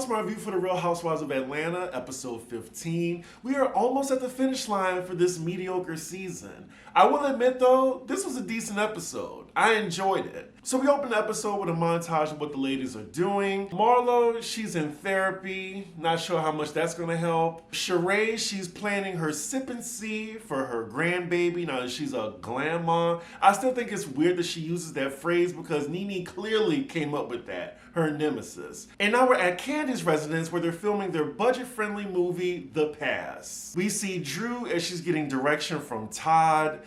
across my review for The Real Housewives of Atlanta, episode 15. We are almost at the finish line for this mediocre season. I will admit though, this was a decent episode. I enjoyed it. So we open the episode with a montage of what the ladies are doing. Marlo, she's in therapy. Not sure how much that's gonna help. Sheree, she's planning her sip and see for her grandbaby. Now she's a grandma. I still think it's weird that she uses that phrase because Nene clearly came up with that, her nemesis. And now we're at Candy's residence where they're filming their budget-friendly movie, The Pass. We see Drew as she's getting direction from Todd.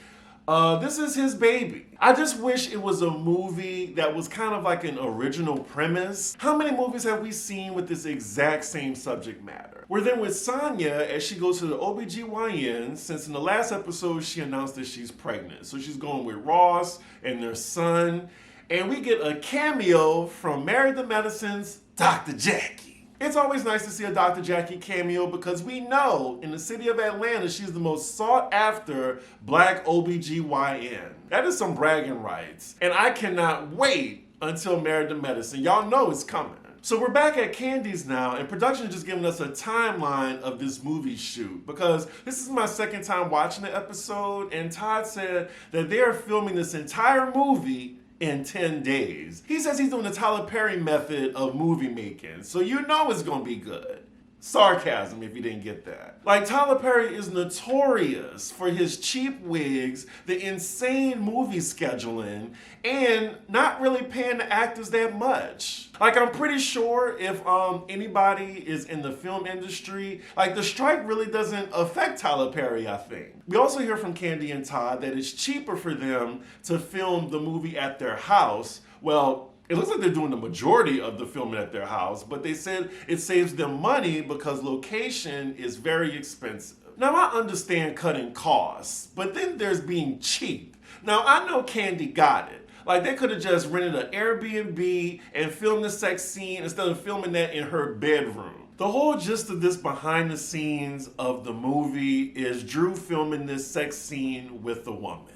This is his baby. I just wish it was a movie that was kind of like an original premise. How many movies have we seen with this exact same subject matter? We're then with Sonya as she goes to the OBGYN since in the last episode she announced that she's pregnant. So she's going with Ross and their son. And we get a cameo from Married to Medicine's Dr. Jackie. It's always nice to see a Dr. Jackie cameo because we know in the city of Atlanta, she's the most sought after Black OBGYN. That is some bragging rights. And I cannot wait until Married to Medicine. Y'all know it's coming. So we're back at Candy's now, and production is just giving us a timeline of this movie shoot because this is my second time watching the episode, and Todd said that they are filming this entire movie in 10 days. He says he's doing the Tyler Perry method of movie making, so you know it's gonna be good. Sarcasm if you didn't get that. Like, Tyler Perry is notorious for his cheap wigs, the insane movie scheduling, and not really paying the actors that much. Like, I'm pretty sure if anybody is in the film industry, like, the strike really doesn't affect Tyler Perry, I think. We also hear from Candy and Todd that it's cheaper for them to film the movie at their house. Well, it looks like they're doing the majority of the filming at their house, but they said it saves them money because location is very expensive. Now, I understand cutting costs, but then there's being cheap. Now, I know Candy got it. Like, they could have just rented an Airbnb and filmed the sex scene instead of filming that in her bedroom. The whole gist of this behind the scenes of the movie is Drew filming this sex scene with a woman.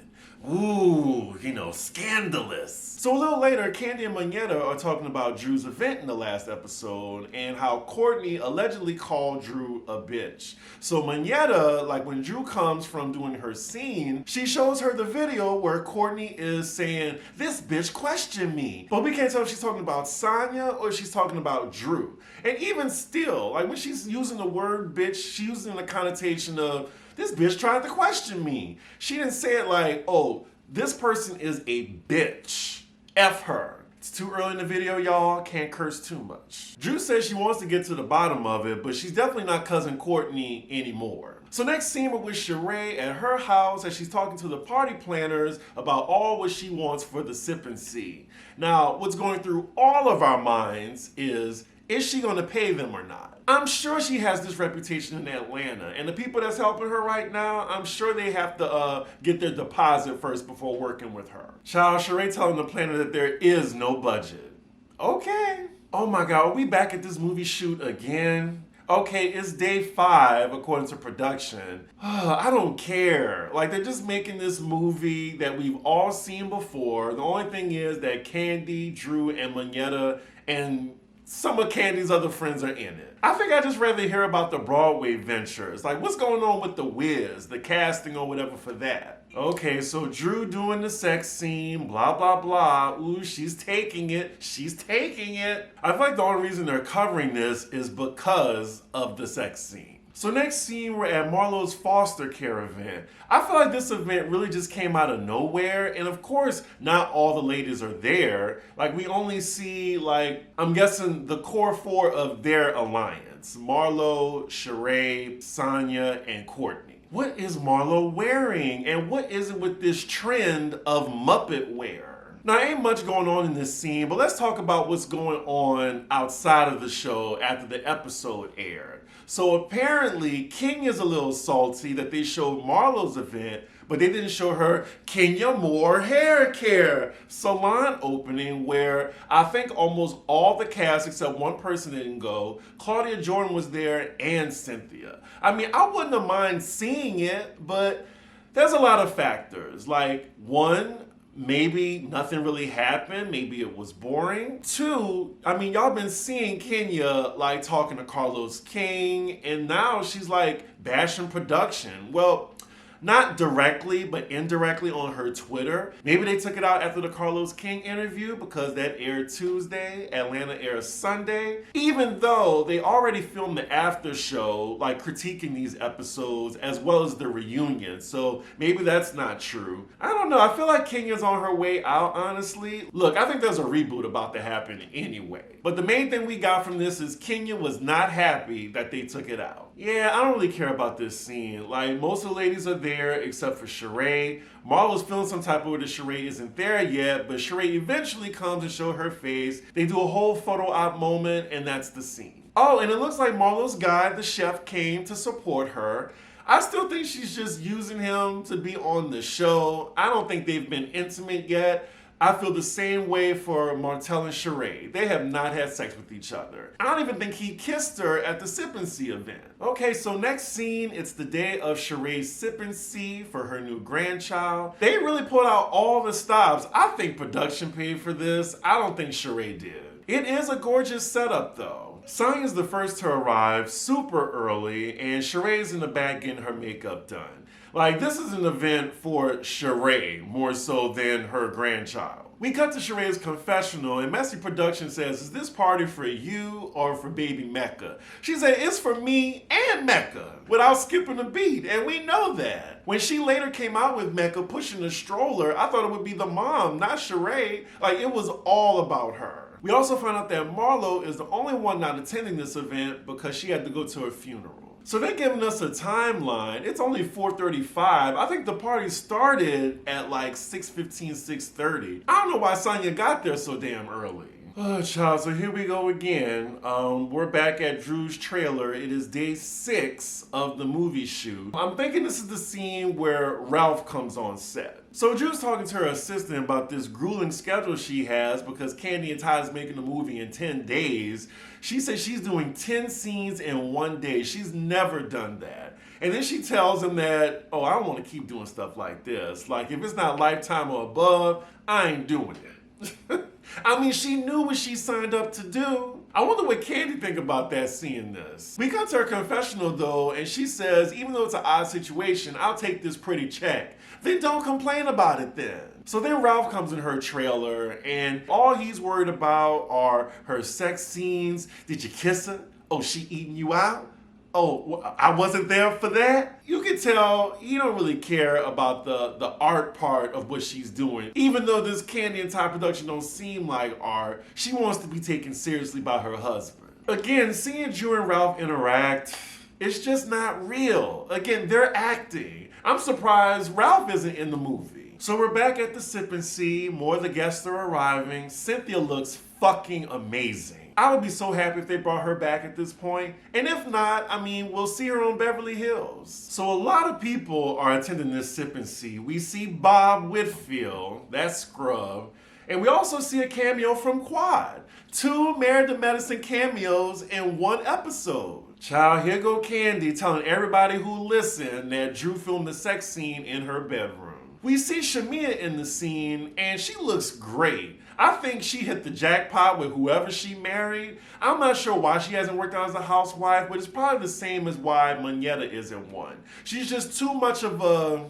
Ooh, you know, scandalous. So a little later, Candy and Monyetta are talking about Drew's event in the last episode and how Courtney allegedly called Drew a bitch. So Monyetta, like when Drew comes from doing her scene, she shows her the video where Courtney is saying, "This bitch questioned me." But we can't tell if she's talking about Sonya or if she's talking about Drew. And even still, like when she's using the word bitch, she's using the connotation of, "This bitch tried to question me." She didn't say it like, "Oh, this person is a bitch. F her." It's too early in the video, y'all. Can't curse too much. Drew says she wants to get to the bottom of it, but she's definitely not cousin Courtney anymore. So next scene, we're with Sheree at her house as she's talking to the party planners about all what she wants for the sip and see. Now, what's going through all of our minds is she gonna pay them or not? I'm sure she has this reputation in Atlanta, and the people that's helping her right now, I'm sure they have to get their deposit first before working with her. Child, Sheree telling the planner that there is no budget. Okay. Oh my God, are we back at this movie shoot again? Okay, it's day 5 according to production. I don't care. Like, they're just making this movie that we've all seen before. The only thing is that Candy, Drew, and Monyetta, and some of Candy's other friends are in it. I think I'd just rather hear about the Broadway ventures. Like, what's going on with the Wiz, the casting or whatever for that? Okay, so Drew doing the sex scene, blah, blah, blah. Ooh, she's taking it. She's taking it. I feel like the only reason they're covering this is because of the sex scene. So next scene, we're at Marlo'S foster care event. I feel like this event really just came out of nowhere. And of course, not all the ladies are there. Like, we only see, like, I'm guessing the core 4 of their alliance. Marlo, Sheree, Sonya, and Courtney. What is Marlo wearing? And what is it with this trend of Muppet wear? Now, ain't much going on in this scene, but let's talk about what's going on outside of the show after the episode aired. So apparently, Kenya's a little salty that they showed Marlo's event, but they didn't show her Kenya Moore hair care salon opening where I think almost all the cast except one person didn't go. Claudia Jordan was there and Cynthia. I mean, I wouldn't have mind seeing it, but there's a lot of factors. Like, one, maybe nothing really happened. Maybe it was boring. Two, I mean, y'all been seeing Kenya like talking to Carlos King, and now she's like bashing production. Well, not directly, but indirectly on her Twitter. Maybe they took it out after the Carlos King interview because that aired Tuesday, Atlanta airs Sunday. Even though they already filmed the after show, like critiquing these episodes as well as the reunion. So maybe that's not true. I don't know. I feel like Kenya's on her way out, honestly. Look, I think there's a reboot about to happen anyway. But the main thing we got from this is Kenya was not happy that they took it out. Yeah, I don't really care about this scene. Like, most of the ladies are there except for Sheree. Marlo's feeling some type of way that Sheree isn't there yet, but Sheree eventually comes and show her face. They do a whole photo op moment, and that's the scene. Oh, and it looks like Marlo's guy, the chef, came to support her. I still think she's just using him to be on the show. I don't think they've been intimate yet. I feel the same way for Martell and Sheree. They have not had sex with each other. I don't even think he kissed her at the Sip and See event. Okay, so next scene, it's the day of Sheree's Sip and See for her new grandchild. They really pulled out all the stops. I think production paid for this. I don't think Sheree did. It is a gorgeous setup though. Sonya's the first to arrive super early, and Sheree's in the back getting her makeup done. Like, this is an event for Sheree more so than her grandchild. We cut to Sheree's confessional, and Messy Production says, is this party for you or for baby Mecca? She said, it's for me and Mecca, without skipping a beat, and we know that. When she later came out with Mecca pushing the stroller, I thought it would be the mom, not Sheree. Like, it was all about her. We also found out that Marlo is the only one not attending this event because she had to go to a funeral. So they're giving us a timeline. It's only 4:35. I think the party started at like 6:15, 6:30. I don't know why Sonya got there so damn early. Oh, child, so here we go again. We're back at Drew's trailer. It is day 6 of the movie shoot. I'm thinking this is the scene where Ralph comes on set. So Drew's talking to her assistant about this grueling schedule she has because Candy and Ty's making the movie in 10 days. She says she's doing 10 scenes in 1 day. She's never done that. And then she tells him that, oh, I don't want to keep doing stuff like this. Like, if it's not Lifetime or above, I ain't doing it. I mean, she knew what she signed up to do. I wonder what Candy think about that, seeing this. We got to her confessional though, and she says, even though it's an odd situation, I'll take this pretty check. Then don't complain about it then. So then Ralph comes in her trailer, and all he's worried about are her sex scenes. Did you kiss her? Oh, she eating you out? Oh, I wasn't there for that? You can tell he don't really care about the art part of what she's doing. Even though this Candy and Ty production don't seem like art, she wants to be taken seriously by her husband. Again, seeing Drew and Ralph interact, it's just not real. Again, they're acting. I'm surprised Ralph isn't in the movie. So we're back at the Sip and See. More of the guests are arriving. Cynthia looks fucking amazing. I would be so happy if they brought her back at this point. And if not, I mean, we'll see her on Beverly Hills. So a lot of people are attending this Sip and See. We see Bob Whitfield, that's Scrub. And we also see a cameo from Quad. 2 Married to Medicine cameos in 1 episode. Child, here go Candy telling everybody who listened that Drew filmed the sex scene in her bedroom. We see Shamia in the scene, and she looks great. I think she hit the jackpot with whoever she married. I'm not sure why she hasn't worked out as a housewife, but it's probably the same as why Moneta isn't one. She's just too much of a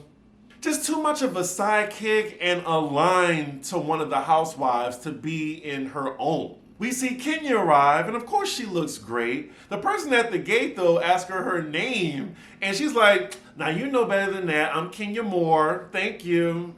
sidekick and aligned to one of the housewives to be in her own. We see Kenya arrive, and of course she looks great. The person at the gate, though, asks her name, and she's like, now you know better than that. I'm Kenya Moore. Thank you.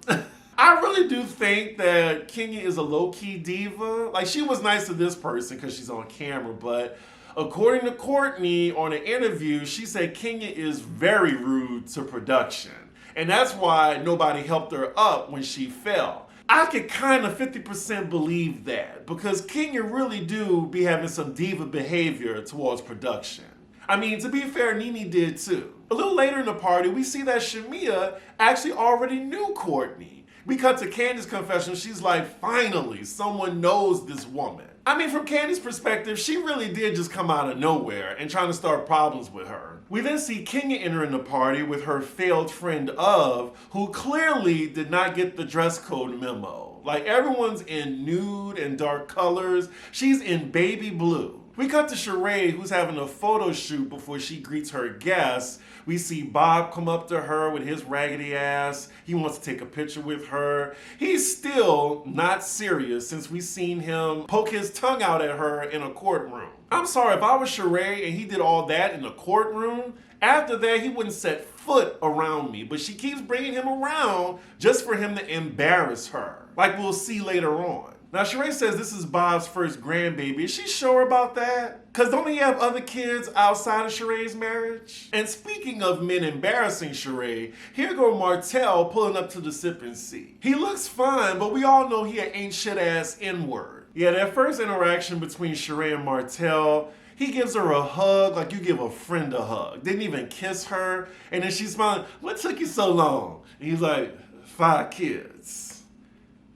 I really do think that Kenya is a low-key diva. Like, she was nice to this person because she's on camera, but according to Courtney on an interview, she said Kenya is very rude to production. And that's why nobody helped her up when she fell. I could kind of 50% believe that because Kenya really do be having some diva behavior towards production. I mean, to be fair, Nene did too. A little later in the party, we see that Shamia actually already knew Courtney. We cut to Candy's confession. She's like, finally, someone knows this woman. I mean, from Candy's perspective, she really did just come out of nowhere and trying to start problems with her. We then see Kenya entering the party with her failed friend of, who clearly did not get the dress code memo. Like, everyone's in nude and dark colors. She's in baby blue. We cut to Sheree, who's having a photo shoot before she greets her guests. We see Bob come up to her with his raggedy ass. He wants to take a picture with her. He's still not serious since we've seen him poke his tongue out at her in a courtroom. I'm sorry, if I was Sheree and he did all that in a courtroom, after that he wouldn't set foot around me. But she keeps bringing him around just for him to embarrass her, like we'll see later on. Now, Sheree says this is Bob's first grandbaby. Is she sure about that? Because don't he have other kids outside of Sheree's marriage? And speaking of men embarrassing Sheree, here go Martell pulling up to the sipping seat. He looks fine, but we all know he an ain't shit ass N-word. Yeah, that first interaction between Sheree and Martell, he gives her a hug like you give a friend a hug. Didn't even kiss her. And then she's smiling, what took you so long? And he's like, 5 kids.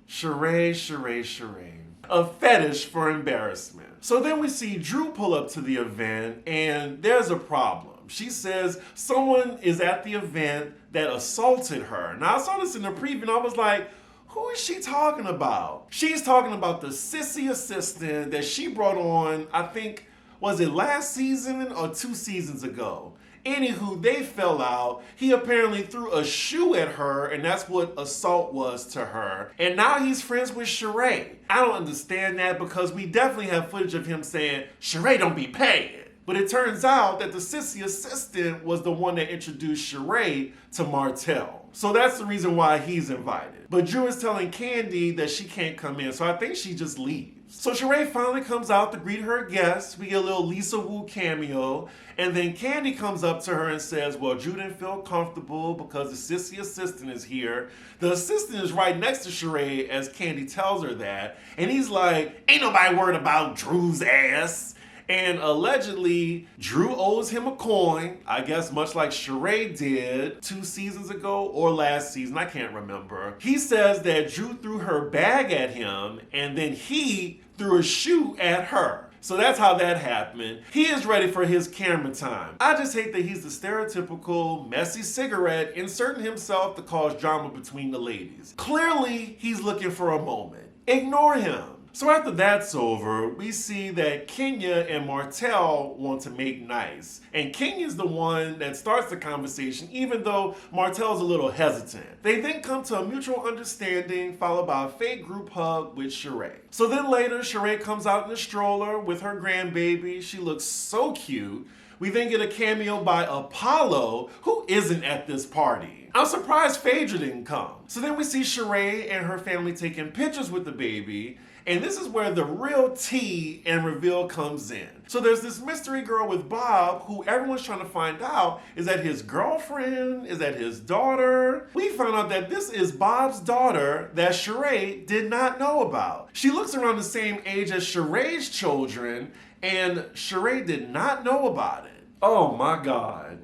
Sheree. A fetish for embarrassment. So then we see Drew pull up to the event and there's a problem. She says someone is at the event that assaulted her. Now I saw this in the preview and I was like, who is she talking about? She's talking about the sissy assistant that she brought on, I think, was it last season or 2 seasons ago? Anywho, they fell out. He apparently threw a shoe at her, and that's what assault was to her. And now he's friends with Sheree. I don't understand that because we definitely have footage of him saying, Sheree don't be paying. But it turns out that the sissy assistant was the one that introduced Sheree to Martell. So that's the reason why he's invited. But Drew is telling Candy that she can't come in, so I think she just leaves. So Sheree finally comes out to greet her guests. We get a little Lisa Wu cameo. And then Candy comes up to her and says, well, Drew didn't feel comfortable because the sissy assistant is here. The assistant is right next to Sheree as Candy tells her that. And he's like, ain't nobody worried about Drew's ass. And allegedly, Drew owes him a coin, I guess much like Sheree did 2 seasons ago or last season, I can't remember. He says that Drew threw her bag at him and then he threw a shoe at her. So that's how that happened. He is ready for his camera time. I just hate that he's the stereotypical messy cigarette inserting himself to cause drama between the ladies. Clearly, he's looking for a moment. Ignore him. So after that's over, we see that Kenya and Martell want to make nice. And Kenya's the one that starts the conversation, even though Martell's a little hesitant. They then come to a mutual understanding, followed by a fake group hug with Sheree. So then later, Sheree comes out in a stroller with her grandbaby. She looks so cute. We then get a cameo by Apollo, who isn't at this party. I'm surprised Phaedra didn't come. So then we see Sheree and her family taking pictures with the baby. And this is where the real tea and reveal comes in. So there's this mystery girl with Bob who everyone's trying to find out, is that his girlfriend? Is that his daughter? We found out that this is Bob's daughter that Sheree did not know about. She looks around the same age as Sheree's children, and Sheree did not know about it. Oh my God.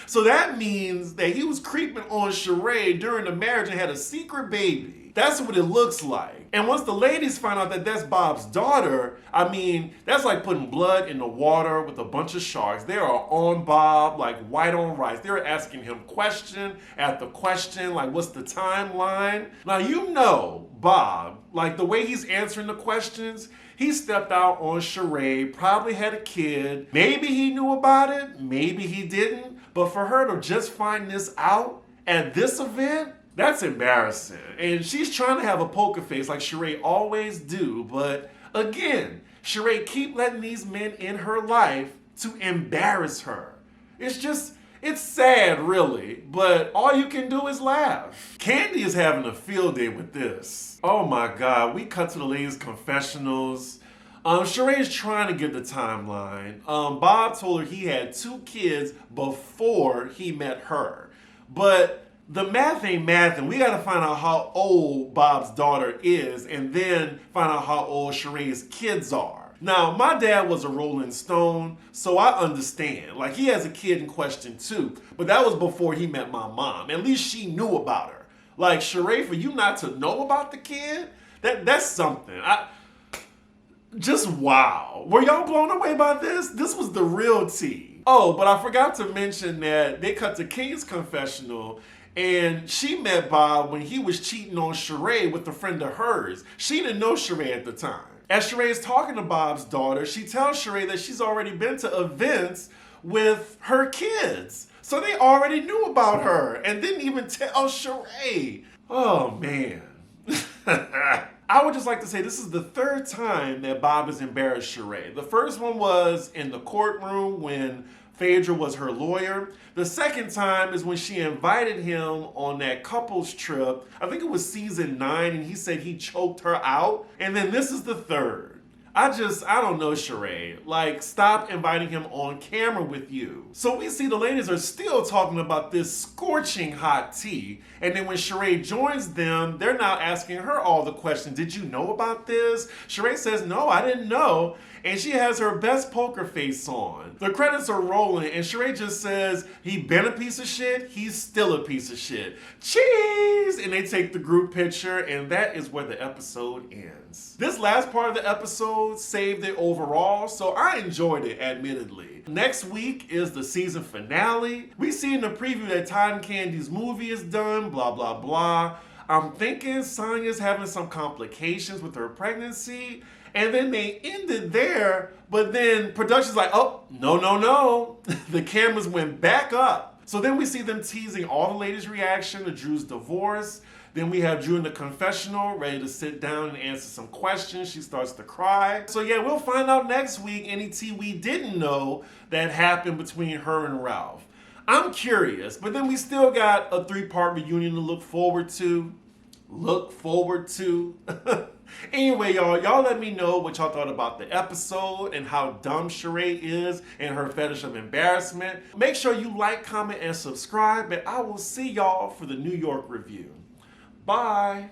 So that means that he was creeping on Sheree during the marriage and had a secret baby. That's what it looks like. And once the ladies find out that that's Bob's daughter, I mean, that's like putting blood in the water with a bunch of sharks. They are on Bob like white on rice. They're asking him question after question, like what's the timeline? Now you know Bob, like the way he's answering the questions, he stepped out on Sheree, probably had a kid. Maybe he knew about it, maybe he didn't. But for her to just find this out at this event, that's embarrassing. And she's trying to have a poker face like Sheree always do. But again, Sheree keep letting these men in her life to embarrass her. It's sad really, but all you can do is laugh. Candy is having a field day with this. Oh my God, we cut to the ladies' confessionals. Sheree's trying to get the timeline. Bob told her he had 2 kids before he met her. But the math ain't math, and we gotta find out how old Bob's daughter is and then find out how old Sheree's kids are. Now, my dad was a Rolling Stone, so I understand. Like, he has a kid in question too, but that was before he met my mom. At least she knew about her. Like, Sheree, for you not to know about the kid, that's something. Just wow. Were y'all blown away by this? This was the real tea. Oh, but I forgot to mention that they cut to King's confessional and she met Bob when he was cheating on Sheree with a friend of hers. She didn't know Sheree at the time. As Sheree is talking to Bob's daughter, she tells Sheree that she's already been to events with her kids. So they already knew about her and didn't even tell Sheree. Oh, man. I would just like to say this is the third time that Bob has embarrassed Sheree. The first one was in the courtroom when Phaedra was her lawyer. The second time is when she invited him on that couples trip. I think it was season 9, and he said he choked her out. And then this is the third. I don't know, Sheree. Like, stop inviting him on camera with you. So we see the ladies are still talking about this scorching hot tea. And then when Sheree joins them, they're now asking her all the questions. Did you know about this? Sheree says, no, I didn't know. And she has her best poker face on. The credits are rolling, and Sheree just says, he been a piece of shit, he's still a piece of shit. Cheese! And they take the group picture, and that is where the episode ends. This last part of the episode saved it overall, so I enjoyed it, admittedly. Next week is the season finale. We see in the preview that Todd and Candy's movie is done, blah, blah, blah. I'm thinking Sonya's having some complications with her pregnancy, and then they ended there, but then production's like, oh, no. The cameras went back up. So then we see them teasing all the ladies' reaction to Drew's divorce. Then we have Drew in the confessional, ready to sit down and answer some questions. She starts to cry. So yeah, we'll find out next week any tea we didn't know that happened between her and Ralph. I'm curious, but then we still got a 3-part reunion to look forward to. Anyway, y'all let me know what y'all thought about the episode and how dumb Sheree is and her fetish of embarrassment. Make sure you like, comment, and subscribe, and I will see y'all for the New York review. Bye.